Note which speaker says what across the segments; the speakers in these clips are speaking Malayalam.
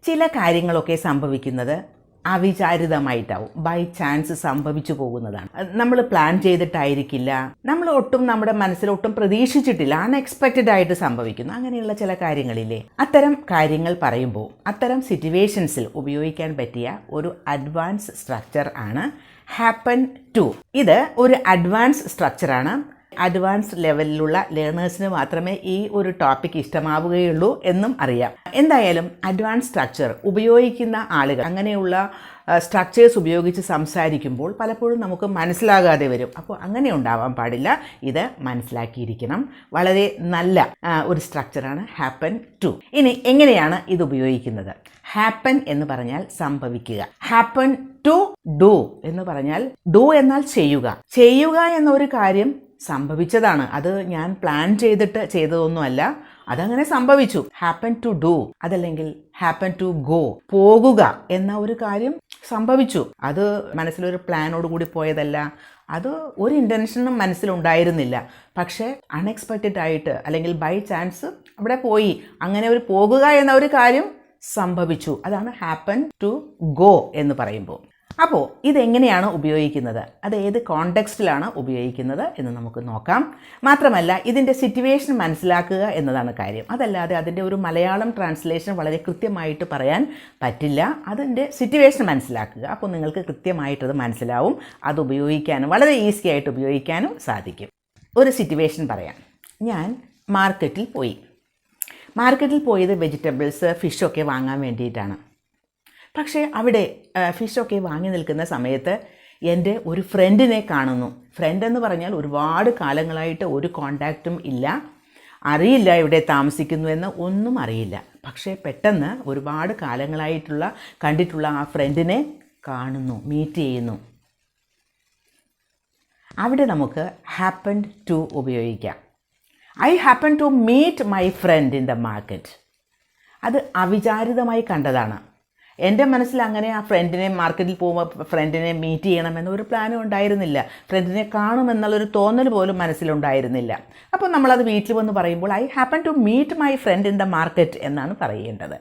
Speaker 1: ചില കാര്യങ്ങളൊക്കെ സംഭവിക്കുന്നത് അവിചാരിതമായിട്ടാവും, ബൈ ചാൻസ് സംഭവിച്ചു പോകുന്നതാണ്. നമ്മൾ പ്ലാൻ ചെയ്തിട്ടായിരിക്കില്ല, നമ്മൾ ഒട്ടും നമ്മുടെ മനസ്സിലൊട്ടും പ്രതീക്ഷിച്ചിട്ടില്ല, അൺഎക്സ്പെക്റ്റഡ് ആയിട്ട് സംഭവിക്കുന്നു. അങ്ങനെയുള്ള ചില കാര്യങ്ങളില്ലേ, അത്തരം കാര്യങ്ങൾ പറയുമ്പോൾ അത്തരം സിറ്റുവേഷൻസിൽ ഉപയോഗിക്കാൻ പറ്റിയ ഒരു അഡ്വാൻസ് സ്ട്രക്ചർ ആണ് ഹാപ്പൻ ടു. ഇത് ഒരു അഡ്വാൻസ് സ്ട്രക്ചറാണ്. അഡ്വാൻസ് ലെവലിലുള്ള ലേണേഴ്സിന് മാത്രമേ ഈ ഒരു ടോപ്പിക് ഇഷ്ടമാവുകയുള്ളൂ എന്നും അറിയാം. എന്തായാലും അഡ്വാൻസ് സ്ട്രക്ചർ ഉപയോഗിക്കുന്ന ആളുകൾ അങ്ങനെയുള്ള സ്ട്രക്ചേഴ്സ് ഉപയോഗിച്ച് സംസാരിക്കുമ്പോൾ പലപ്പോഴും നമുക്ക് മനസ്സിലാകാതെ വരും. അപ്പോൾ അങ്ങനെ ഉണ്ടാവാൻ പാടില്ല, ഇത് മനസ്സിലാക്കിയിരിക്കണം. വളരെ നല്ല ഒരു സ്ട്രക്ചറാണ് ഹാപ്പൻ ടു. ഇനി എങ്ങനെയാണ് ഇത് ഉപയോഗിക്കുന്നത്? ഹാപ്പൻ എന്ന് പറഞ്ഞാൽ സംഭവിക്കുക, ഹാപ്പൻ ടു ഡു എന്ന് പറഞ്ഞാൽ ഡു എന്നാൽ ചെയ്യുക. ചെയ്യുക എന്നൊരു കാര്യം സംഭവിച്ചതാണ്, അത് ഞാൻ പ്ലാൻ ചെയ്തിട്ട് ചെയ്തതൊന്നുമല്ല, അതങ്ങനെ സംഭവിച്ചു. ഹാപ്പൻ ടു ഡു, അതല്ലെങ്കിൽ ഹാപ്പൻ ടു ഗോ, പോകുക എന്ന ഒരു കാര്യം സംഭവിച്ചു. അത് മനസ്സിലൊരു പ്ലാനോട് കൂടി പോയതല്ല, അത് ഒരു ഇൻറ്റൻഷനും മനസ്സിലുണ്ടായിരുന്നില്ല. പക്ഷേ അൺഎക്സ്പെക്റ്റഡ് ആയിട്ട് അല്ലെങ്കിൽ ബൈ ചാൻസ് അവിടെ പോയി, അങ്ങനെ ഒരു പോകുക എന്ന ഒരു കാര്യം സംഭവിച്ചു. അതാണ് ഹാപ്പൻ ടു ഗോ എന്ന് പറയുമ്പോൾ. അപ്പോൾ ഇതെങ്ങനെയാണ് ഉപയോഗിക്കുന്നത്, അത് ഏത് കോണ്ടെക്സ്റ്റിലാണ് ഉപയോഗിക്കുന്നത് എന്ന് നമുക്ക് നോക്കാം. മാത്രമല്ല ഇതിൻ്റെ സിറ്റുവേഷൻ മനസ്സിലാക്കുക എന്നതാണ് കാര്യം. അതല്ലാതെ അതിൻ്റെ ഒരു മലയാളം ട്രാൻസ്ലേഷൻ വളരെ കൃത്യമായിട്ട് പറയാൻ പറ്റില്ല. അതിൻ്റെ സിറ്റുവേഷൻ മനസ്സിലാക്കുക, അപ്പോൾ നിങ്ങൾക്ക് കൃത്യമായിട്ടത് മനസ്സിലാവും. അത് ഉപയോഗിക്കാനും വളരെ ഈസി ആയിട്ട് ഉപയോഗിക്കാനും സാധിക്കും. ഒരു സിറ്റുവേഷൻ പറയാം. ഞാൻ മാർക്കറ്റിൽ പോയത് വെജിറ്റബിൾസ്, ഫിഷൊക്കെ വാങ്ങാൻ വേണ്ടിയിട്ടാണ്. പക്ഷേ അവിടെ ഫിഷൊക്കെ വാങ്ങി നിൽക്കുന്ന സമയത്ത് എൻ്റെ ഒരു ഫ്രണ്ടിനെ കാണുന്നു. ഫ്രണ്ട് എന്ന് പറഞ്ഞാൽ ഒരുപാട് കാലങ്ങളായിട്ട് ഒരു കോണ്ടാക്റ്റും ഇല്ല, അറിയില്ല എവിടെ താമസിക്കുന്നു എന്ന് ഒന്നും അറിയില്ല. പക്ഷേ പെട്ടെന്ന് ഒരുപാട് കാലങ്ങളായിട്ടുള്ള കണ്ടിട്ടുള്ള ആ ഫ്രണ്ടിനെ കാണുന്നു, മീറ്റ് ചെയ്യുന്നു. അവിടെ നമുക്ക് ഹാപ്പൻ ടു ഉപയോഗിക്കാം. I happen to meet my friend in the market. അത് അവിചാരിതമായി കണ്ടതാണ്. എൻ്റെ മനസ്സിൽ അങ്ങനെ ആ ഫ്രണ്ടിനെ മാർക്കറ്റിൽ പോകുമ്പോൾ ഫ്രണ്ടിനെ മീറ്റ് ചെയ്യണമെന്നൊരു പ്ലാനും ഉണ്ടായിരുന്നില്ല, ഫ്രണ്ടിനെ കാണുമെന്നുള്ളൊരു തോന്നൽ പോലും മനസ്സിലുണ്ടായിരുന്നില്ല. അപ്പോൾ നമ്മളത് വീട്ടിൽ വന്ന് പറയുമ്പോൾ I happen to meet my friend in the market എന്നാണ് പറയേണ്ടത്.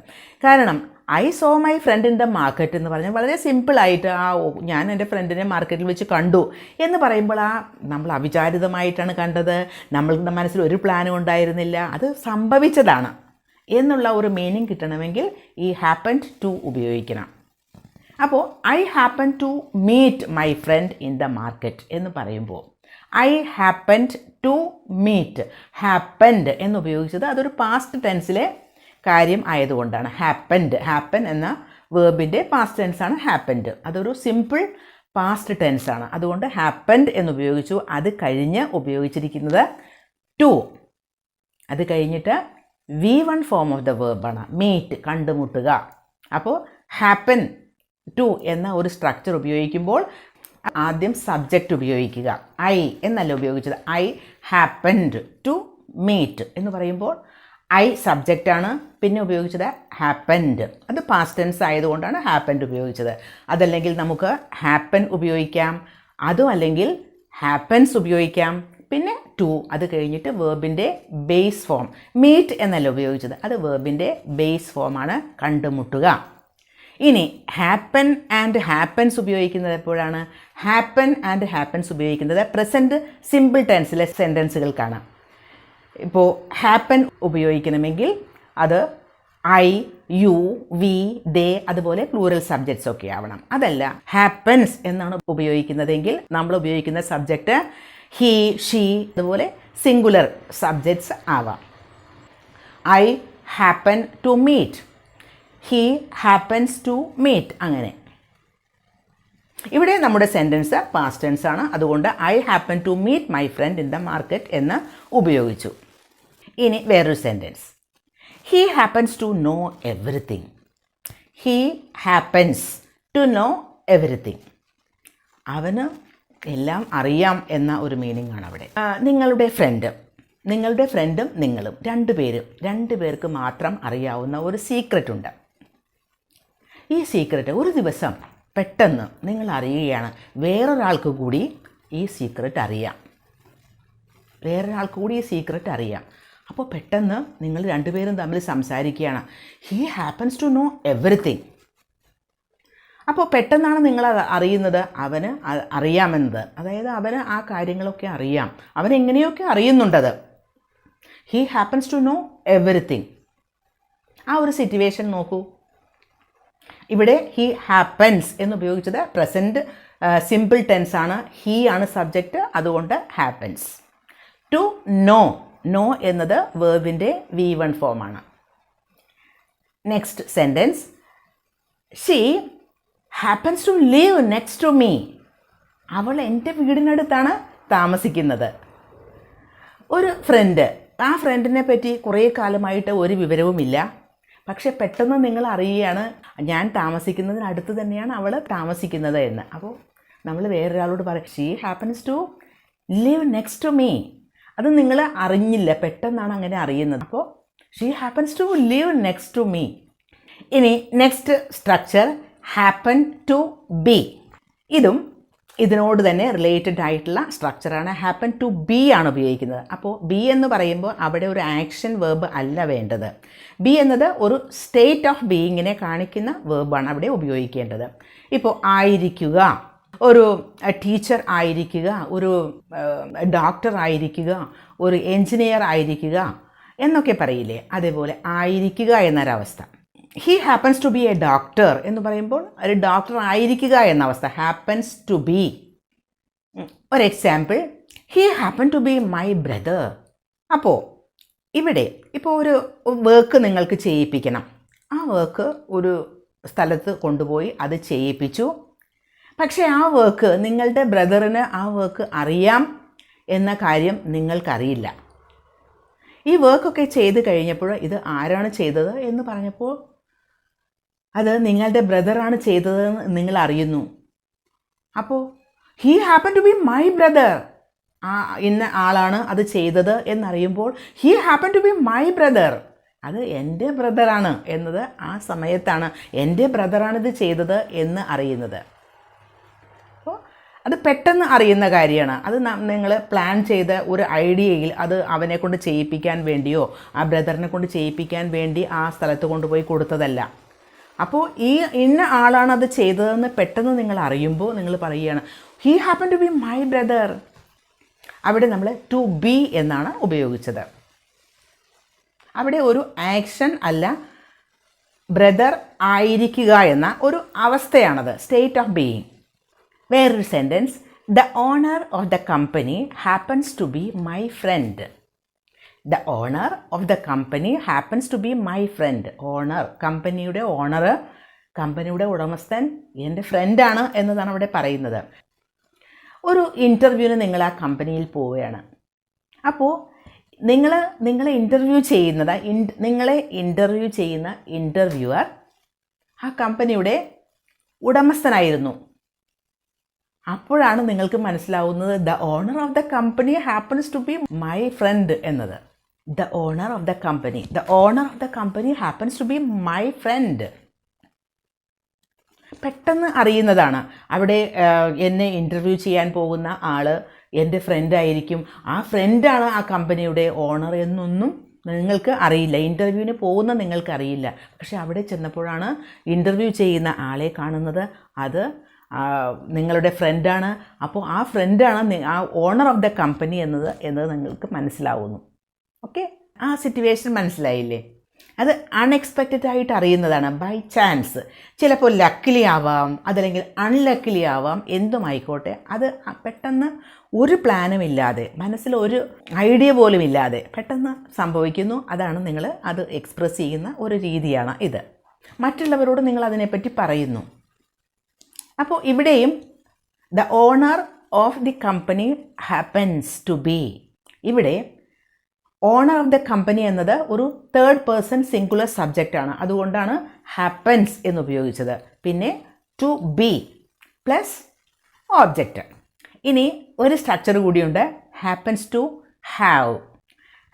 Speaker 1: കാരണം I saw my friend in the market എന്ന് പറഞ്ഞാൽ വളരെ സിമ്പിളായിട്ട് ഞാൻ എൻ്റെ ഫ്രണ്ടിനെ മാർക്കറ്റിൽ വെച്ച് കണ്ടു എന്ന് പറയുമ്പോൾ നമ്മൾ അവിചാരിതമായിട്ടാണ് കണ്ടത്, നമ്മളുടെ മനസ്സിൽ ഒരു പ്ലാനും ഉണ്ടായിരുന്നില്ല, അത് സംഭവിച്ചതാണ് എന്നുള്ള ഒരു മീനിങ് കിട്ടണമെങ്കിൽ ഈ ഹാപ്പൻ ടു ഉപയോഗിക്കണം. അപ്പോൾ I happen to meet my friend in the market എന്ന് പറയുമ്പോൾ I happened to meet, happened എന്ന് ഉപയോഗിച്ചത് അതൊരു പാസ്റ്റ് ടെൻസിലെ കാര്യം ആയതുകൊണ്ടാണ്. ഹാപ്പൻ എന്ന വേർബിൻ്റെ പാസ്റ്റ് ടെൻസാണ് ഹാപ്പൻഡ്, അതൊരു സിമ്പിൾ പാസ്റ്റ് ടെൻസാണ്. അതുകൊണ്ട് ഹാപ്പൻഡ് എന്ന് ഉപയോഗിച്ചു. അത് കഴിഞ്ഞ് ഉപയോഗിച്ചിരിക്കുന്നത് ടു, അത് കഴിഞ്ഞിട്ട് V1 ഫോം ഓഫ് ദ വേർബാണ് മീറ്റ്, കണ്ടുമുട്ടുക. അപ്പോൾ ഹാപ്പൻ ടു എന്ന ഒരു സ്ട്രക്ചർ ഉപയോഗിക്കുമ്പോൾ ആദ്യം സബ്ജക്റ്റ് ഉപയോഗിക്കുക. ഐ എന്നല്ല ഉപയോഗിച്ചത്, ഐ ഹാപ്പൻഡ് ടു മീറ്റ് എന്ന് പറയുമ്പോൾ ഐ സബ്ജക്റ്റാണ്, പിന്നെ ഉപയോഗിച്ചത് ഹാപ്പൻഡ്, അത് പാസ്റ്റ് ടെൻസ് ആയതുകൊണ്ടാണ് ഹാപ്പൻഡ് ഉപയോഗിച്ചത്. അതല്ലെങ്കിൽ നമുക്ക് ഹാപ്പൻ ഉപയോഗിക്കാം, അതും അല്ലെങ്കിൽ ഹാപ്പൻസ് ഉപയോഗിക്കാം, പിന്നെ ടു, അത് കഴിഞ്ഞിട്ട് വേർബിൻ്റെ ബേസ് ഫോം. മീറ്റ് എന്നല്ല ഉപയോഗിച്ചത്, അത് വേർബിൻ്റെ ബേസ് ഫോമാണ്, കണ്ടുമുട്ടുക. ഇനി ഹാപ്പൻ ആൻഡ് ഹാപ്പൻസ് ഉപയോഗിക്കുന്നത് എപ്പോഴാണ്? ഹാപ്പൻ ആൻഡ് ഹാപ്പൻസ് ഉപയോഗിക്കുന്നത് പ്രസൻറ്റ് സിമ്പിൾ ടെൻസിലെ സെൻറ്റൻസുകൾക്കാണ്. ഇപ്പോൾ ഹാപ്പൻ ഉപയോഗിക്കണമെങ്കിൽ അത് ഐ, യു, വി, ദേ, അതുപോലെ പ്ലൂറൽ സബ്ജക്ട്സ് ഒക്കെ ആവണം. അതല്ല ഹാപ്പൻസ് എന്നാണ് ഉപയോഗിക്കുന്നതെങ്കിൽ നമ്മൾ ഉപയോഗിക്കുന്ന സബ്ജക്റ്റ് ഹി, ഷീ, അതുപോലെ സിംഗുലർ സബ്ജക്ട്സ് ആവാം. I happen to meet, he happens to meet, അങ്ങനെ. ഇവിടെ നമ്മുടെ സെൻറ്റൻസ് പാസ്റ്റ് ടെൻസ് ആണ്, അതുകൊണ്ട് I happen to meet my friend in the market എന്ന് ഉപയോഗിച്ചു. ഇനി വേറൊരു sentence, he happens to know everything. He happens to know everything, അവന് എല്ലാം അറിയാം എന്ന ഒരു മീനിങ് ആണ് അവിടെ. നിങ്ങളുടെ ഫ്രണ്ടും നിങ്ങളും രണ്ടുപേർക്ക് മാത്രം അറിയാവുന്ന ഒരു സീക്രട്ട് ഉണ്ട്. ഈ സീക്രട്ട് ഒരു ദിവസം പെട്ടെന്ന് നിങ്ങൾ അറിയുകയാണ്, വേറൊരാൾക്ക് കൂടി ഈ സീക്രട്ട് അറിയാം. അപ്പോൾ പെട്ടെന്ന് നിങ്ങൾ രണ്ടുപേരും തമ്മിൽ സംസാരിക്കുകയാണ്. He happens to know everything. അപ്പോൾ പെട്ടെന്നാണ് നിങ്ങൾ അറിയുന്നത് അവന് അറിയാമെന്നത്. അതായത് അവന് ആ കാര്യങ്ങളൊക്കെ അറിയാം, അവൻ എങ്ങനെയൊക്കെ അറിയുന്നുണ്ടത്. He happens to know everything. ആ ഒരു സിറ്റുവേഷൻ നോക്കൂ. ഇവിടെ ഹീ ഹാപ്പൻസ് എന്നുപയോഗിച്ചത് പ്രസൻറ്റ് സിമ്പിൾ ടെൻസ് ആണ്. ഹീ ആണ് സബ്ജക്റ്റ്, അതുകൊണ്ട് ഹാപ്പൻസ്. ടു നോ, നോ എന്നത് വേർബിൻ്റെ V1 ഫോമാണ്. Next sentence, she happens to live next to me. അവൾ എൻ്റെ വീടിനടുത്താണ് താമസിക്കുന്നത്. ഒരു ഫ്രണ്ട്, ആ ഫ്രണ്ടിനെ പറ്റി കുറേ കാലമായിട്ട് ഒരു വിവരവുമില്ല. പക്ഷെ പെട്ടെന്ന് നിങ്ങൾ അറിയുകയാണ് ഞാൻ താമസിക്കുന്നതിനടുത്ത് തന്നെയാണ് അവൾ താമസിക്കുന്നത് എന്ന്. അപ്പോൾ നമ്മൾ വേറൊരാളോട് പറയും she happens to live next to me. അത് നിങ്ങൾ അറിഞ്ഞില്ല, പെട്ടെന്നാണ് അങ്ങനെ അറിയുന്നത്. അപ്പോൾ she happens to live next to me. ഇനി next structure happen to be. ഇതും ഇതിനോട് തന്നെ റിലേറ്റഡ് ആയിട്ടുള്ള സ്ട്രക്ചറാണ്. ഹാപ്പൻ ടു ബി ആണ് ഉപയോഗിക്കുന്നത്. അപ്പോൾ ബി എന്ന് പറയുമ്പോൾ അവിടെ ഒരു ആക്ഷൻ വേർബ് അല്ല വേണ്ടത്. ബി എന്നത് ഒരു സ്റ്റേറ്റ് ഓഫ് ബീയിങ്ങിനെ കാണിക്കുന്ന വേർബാണ് അവിടെ ഉപയോഗിക്കേണ്ടത്. ഇപ്പോൾ ആയിരിക്കുക, ഒരു ടീച്ചർ ആയിരിക്കുക, ഒരു ഡോക്ടർ ആയിരിക്കുക, ഒരു എൻജിനീയർ ആയിരിക്കുക എന്നൊക്കെ പറയില്ലേ, അതേപോലെ ആയിരിക്കുക എന്നൊരവസ്ഥ. He happens to be a doctor എന്ന് പറയുമ്പോൾ ഒരു ഡോക്ടർ ആയിരിക്കുക എന്ന അവസ്ഥ, ഹാപ്പൻസ് ടു ബി. ഒരു example, he happen to be my brother. അപ്പോൾ ഇവിടെ ഇപ്പോൾ ഒരു വർക്ക് നിങ്ങൾക്ക് ചെയ്യിപ്പിക്കണം. ആ വർക്ക് ഒരു സ്ഥലത്ത് കൊണ്ടുപോയി അത് ചെയ്യിപ്പിച്ചു. പക്ഷേ ആ വർക്ക് നിങ്ങളുടെ ബ്രദറിന് ആ വർക്ക് അറിയാം എന്ന കാര്യം നിങ്ങൾക്കറിയില്ല. ഈ വർക്കൊക്കെ ചെയ്ത് കഴിഞ്ഞപ്പോൾ ഇത് ആരാണ് ചെയ്തത് എന്ന് പറഞ്ഞപ്പോൾ അത് നിങ്ങളുടെ ബ്രദറാണ് ചെയ്തതെന്ന് നിങ്ങൾ അറിയുന്നു. അപ്പോൾ he happen to be my brother, ആ ഇന്ന ആളാണ് അത് ചെയ്തത് എന്നറിയുമ്പോൾ he happen to be my brother, അത് എൻ്റെ ബ്രദറാണ് എന്നത് ആ സമയത്താണ് എൻ്റെ ബ്രദറാണിത് ചെയ്തത് എന്ന് അറിയുന്നത്. അപ്പോൾ അത് പെട്ടെന്ന് അറിയുന്ന കാര്യമാണ്. അത് നിങ്ങൾ പ്ലാൻ ചെയ്ത ഒരു ഐഡിയയിൽ അത് അവനെ കൊണ്ട് ചെയ്യിപ്പിക്കാൻ വേണ്ടിയോ ആ ബ്രദറിനെ കൊണ്ട് ചെയ്യിപ്പിക്കാൻ വേണ്ടി ആ സ്ഥലത്ത് കൊണ്ടുപോയി കൊടുത്തതല്ല. അപ്പോൾ ഈ ഇന്ന ആളാണ് അത് ചെയ്തതെന്ന് പെട്ടെന്ന് നിങ്ങൾ അറിയുമ്പോൾ നിങ്ങൾ പറയുകയാണ് he happen to be my brother. അവിടെ നമ്മൾ ടു ബി എന്നാണ് ഉപയോഗിച്ചത്. അവിടെ ഒരു ആക്ഷൻ അല്ല, ബ്രദർ ആയിരിക്കുക എന്ന ഒരു അവസ്ഥയാണത്, സ്റ്റേറ്റ് ഓഫ് ബീയിങ്. വേറൊരു sentence, the owner of the company happens to be my friend. The owner of the company happens to be my friend. Owner, കമ്പനിയുടെ ഓണർ, കമ്പനിയുടെ ഉടമസ്ഥൻ എൻ്റെ ഫ്രണ്ടാണ് എന്നതാണ് അവിടെ പറയുന്നത്. ഒരു ഇൻ്റർവ്യൂവിന് നിങ്ങൾ ആ കമ്പനിയിൽ പോവുകയാണ്. അപ്പോൾ നിങ്ങളെ ഇൻ്റർവ്യൂ ചെയ്യുന്നത്, നിങ്ങളെ ഇൻ്റർവ്യൂ ചെയ്യുന്ന ഇൻ്റർവ്യൂവർ ആ കമ്പനിയുടെ ഉടമസ്ഥനായിരുന്നു. അപ്പോഴാണ് നിങ്ങൾക്ക് മനസ്സിലാവുന്നത് the owner of the company happens to be my friend എന്നത്. The owner of the company happens to be my friend. പെട്ടെന്ന് അറിയുന്നതാണ്. അവിടെ എന്നെ ഇൻ്റർവ്യൂ ചെയ്യാൻ പോകുന്ന ആൾ എൻ്റെ ഫ്രണ്ടായിരിക്കും, ആ ഫ്രണ്ടാണ് ആ കമ്പനിയുടെ ഓണർ എന്നൊന്നും നിങ്ങൾക്ക് അറിയില്ല. ഇൻ്റർവ്യൂവിന് പോകുന്ന നിങ്ങൾക്കറിയില്ല. പക്ഷെ അവിടെ ചെന്നപ്പോഴാണ് ഇൻ്റർവ്യൂ ചെയ്യുന്ന ആളെ കാണുന്നത്, അത് നിങ്ങളുടെ ഫ്രണ്ടാണ്. അപ്പോൾ ആ ഫ്രണ്ടാണ് ആ ഓണർ ഓഫ് ദ കമ്പനി എന്നത് നിങ്ങൾക്ക് മനസ്സിലാവുന്നു. ഓക്കെ, ആ സിറ്റുവേഷൻ മനസ്സിലായില്ലേ? അത് അൺഎക്സ്പെക്റ്റഡ് ആയിട്ട് അറിയുന്നതാണ്, ബൈ ചാൻസ്. ചിലപ്പോൾ ലക്കിലി ആവാം, അതല്ലെങ്കിൽ അൺലക്കിലി ആവാം, എന്തുമായിക്കോട്ടെ. അത് പെട്ടെന്ന് ഒരു പ്ലാനും ഇല്ലാതെ, മനസ്സിൽ ഒരു ഐഡിയ പോലും ഇല്ലാതെ പെട്ടെന്ന് സംഭവിക്കുന്നു. അതാണ് നിങ്ങൾ അത് എക്സ്പ്രസ് ചെയ്യുന്ന ഒരു രീതിയാണ് ഇത്. മറ്റുള്ളവരോട് നിങ്ങൾ അതിനെപ്പറ്റി പറയുന്നു. അപ്പോൾ ഇവിടെയും the owner of the company happens to be. ഇവിടെ ഓണർ ഓഫ് ദ കമ്പനി എന്നത് ഒരു തേർഡ് പേഴ്സൺ സിംഗുലർ സബ്ജക്റ്റാണ്, അതുകൊണ്ടാണ് ഹാപ്പൻസ് എന്ന് ഉപയോഗിച്ചത്. പിന്നെ ടു ബി പ്ലസ് ഓബ്ജക്റ്റ്. ഇനി ഒരു സ്ട്രക്ചർ കൂടിയുണ്ട്, happens to have.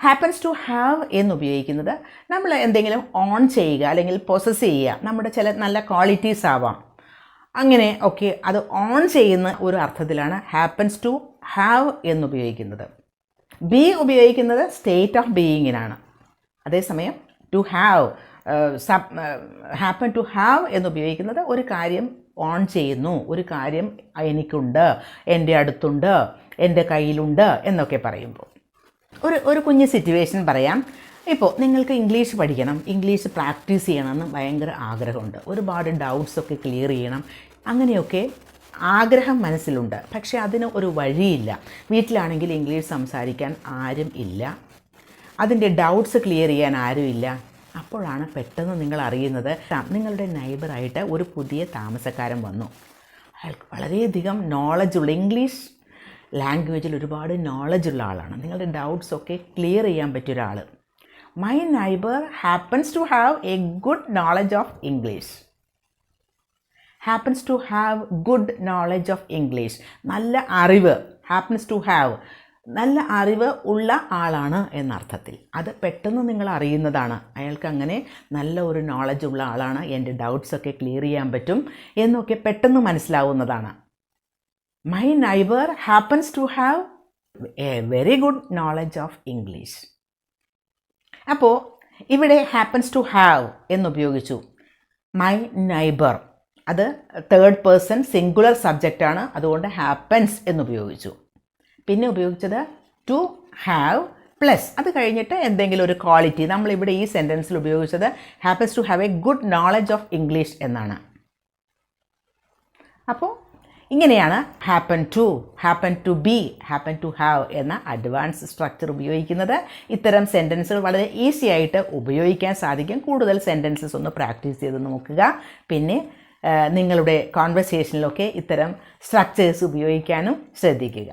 Speaker 1: Happens to have എന്ന് ഉപയോഗിക്കുന്നത് നമ്മൾ എന്തെങ്കിലും ഓൺ ചെയ്യുക അല്ലെങ്കിൽ പൊസസ് ചെയ്യുക, നമ്മുടെ ചില നല്ല ക്വാളിറ്റീസ് ആവാം, അങ്ങനെ ഒക്കെ അത് ഓൺ ചെയ്യുന്ന ഒരു അർത്ഥത്തിലാണ് ഹാപ്പൻസ് ടു ഹാവ് എന്നുപയോഗിക്കുന്നത്. ബി ഉപയോഗിക്കുന്നത് സ്റ്റേറ്റ് ഓഫ് ബീയിങ്ങിനാണ്. അതേസമയം to have happen to have എന്നുപയോഗിക്കുന്നത് ഒരു കാര്യം ഓൺ ചെയ്യുന്നു, ഒരു കാര്യം എനിക്കുണ്ട്, എൻ്റെ അടുത്തുണ്ട്, എൻ്റെ കയ്യിലുണ്ട് എന്നൊക്കെ പറയുമ്പോൾ. ഒരു കുഞ്ഞ് സിറ്റുവേഷൻ പറയാം. ഇപ്പോൾ നിങ്ങൾക്ക് ഇംഗ്ലീഷ് പഠിക്കണം, ഇംഗ്ലീഷ് പ്രാക്ടീസ് ചെയ്യണമെന്ന് ഭയങ്കര ആഗ്രഹമുണ്ട്, ഒരുപാട് ഡൗട്ട്സൊക്കെ ക്ലിയർ ചെയ്യണം, അങ്ങനെയൊക്കെ ആഗ്രഹം മനസ്സിലുണ്ട്. പക്ഷേ അതിന് ഒരു വഴിയില്ല. വീട്ടിലാണെങ്കിൽ ഇംഗ്ലീഷ് സംസാരിക്കാൻ ആരും ഇല്ല, അതിൻ്റെ ഡൗട്ട്സ് ക്ലിയർ ചെയ്യാൻ ആരുമില്ല. അപ്പോഴാണ് പെട്ടെന്ന് നിങ്ങൾ അറിയുന്നത് നിങ്ങളുടെ നൈബറായിട്ട് ഒരു പുതിയ താമസക്കാരൻ വന്നു. അയാൾക്ക് വളരെയധികം നോളജുള്ള, ഇംഗ്ലീഷ് ലാംഗ്വേജിൽ ഒരുപാട് നോളജുള്ള ആളാണ്. നിങ്ങളുടെ ഡൗട്ട്സൊക്കെ ക്ലിയർ ചെയ്യാൻ പറ്റിയ ഒരാൾ. My neighbour happens to have a good knowledge of English. Happens to have good knowledge of English. നല്ല അറിവ്, ഹാപ്പൻസ് ടു ഹാവ് നല്ല അറിവ് ഉള്ള ആളാണ് എന്നർത്ഥത്തിൽ. അത് പെട്ടെന്ന് നിങ്ങൾ അറിയുന്നതാണ്, അയാൾക്ക് അങ്ങനെ നല്ല ഒരു നോളജ് ഉള്ള ആളാണ്, എൻ്റെ ഡൗട്ട്സൊക്കെ ക്ലിയർ ചെയ്യാൻ പറ്റും എന്നൊക്കെ പെട്ടെന്ന് മനസ്സിലാവുന്നതാണ്. My neighbour happens to have a very good knowledge of English. അപ്പോൾ ഇവിടെ ഹാപ്പൻസ് ടു ഹാവ് എന്നുപയോഗിച്ചു. മൈ നൈബർ അത് തേർഡ് പേഴ്സൺ സിംഗുലർ സബ്ജക്റ്റാണ്, അതുകൊണ്ട് ഹാപ്പൻസ് എന്നുപയോഗിച്ചു. പിന്നെ ഉപയോഗിച്ചത് ടു ഹാവ് പ്ലസ് അത് കഴിഞ്ഞിട്ട് എന്തെങ്കിലും ഒരു ക്വാളിറ്റി. നമ്മളിവിടെ ഈ സെൻറ്റൻസിൽ ഉപയോഗിച്ചത് happens to have a good knowledge of English എന്നാണ്. അപ്പോൾ ഇങ്ങനെയാണ് happen to be, happen to have എന്ന അഡ്വാൻസ് സ്ട്രക്ചർ ഉപയോഗിക്കുന്നത്. ഇത്തരം സെൻറ്റൻസുകൾ വളരെ ഈസി ആയിട്ട് ഉപയോഗിക്കാൻ സാധിക്കും. കൂടുതൽ സെൻറ്റൻസസ് ഒന്ന് പ്രാക്ടീസ് ചെയ്ത് നോക്കുക. പിന്നെ നിങ്ങളുടെ കോൺവെർസേഷനിലൊക്കെ ഇത്തരം സ്ട്രക്ചേഴ്സ് ഉപയോഗിക്കാനും ശ്രദ്ധിക്കുക.